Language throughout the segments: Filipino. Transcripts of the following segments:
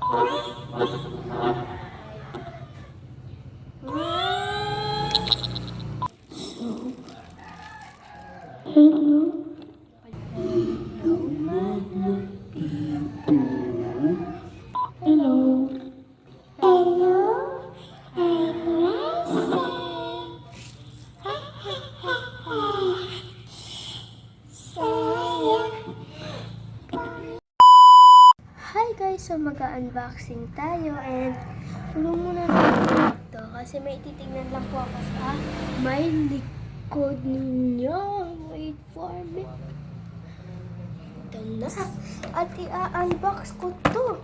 Hello. Hello. Hi guys! So mag-unboxing tayo and tulong muna natin ito kasi may titignan lang po ako sa may likod ninyo. Wait for me. Ito na. At i-unbox ko to.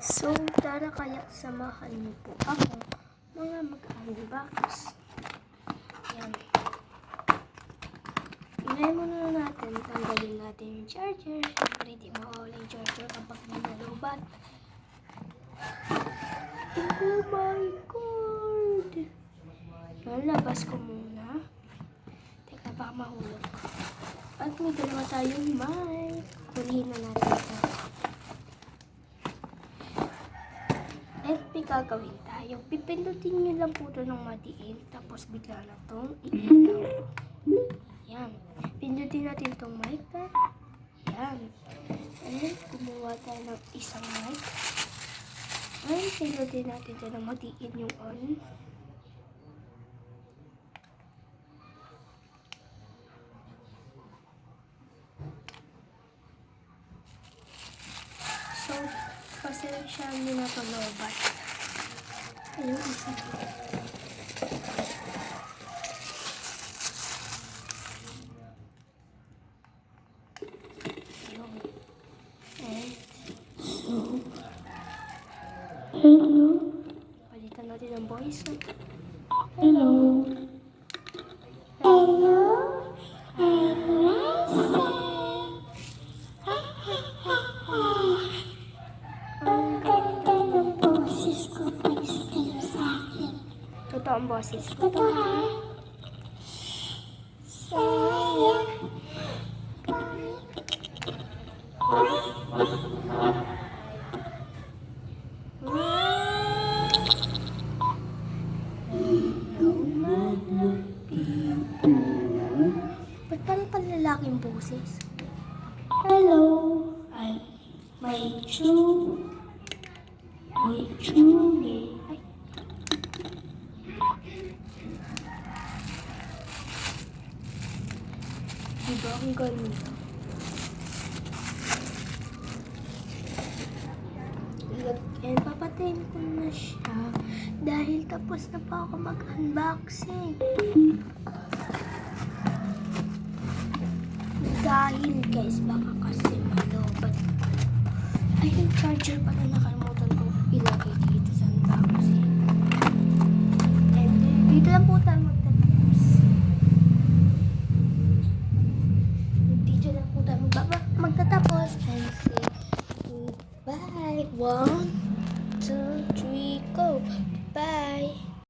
So, tara kaya samahan niyo po ako mga mag-unbox. Yan. Inay muna natin, tanggalin natin yung charger. Siyempre, di mawawala yung charger kapag may nalubat. Oh my God! Yan, labas ko muna. Teka, baka mahulog. At may dalawa tayong mic. Kunin na natin ito. At may gagawin tayo. Pipindutin nyo lang po ito ng madiin. Tapos bigla na itong i-ilaw. Yan. Pindutin natin itong mic. Yan. And kumuha tayo ng isang mic. And pindutin natin ito ng madiin yung on. So, pasensya nyo na ito lobat. Ayun, isa. Ayun. And, Hello. palitan natin ang voice. Hello. Totoo ang boses ko. Ba't parang panlalaking boses? Hello. I'm my true. My truly. Ay. Diba ang ganda? And papatayin ko na siya dahil tapos na pa ako mag-unboxing. Dahil guys, baka kasi malobat. Ay, yung charger pala nakalimutan.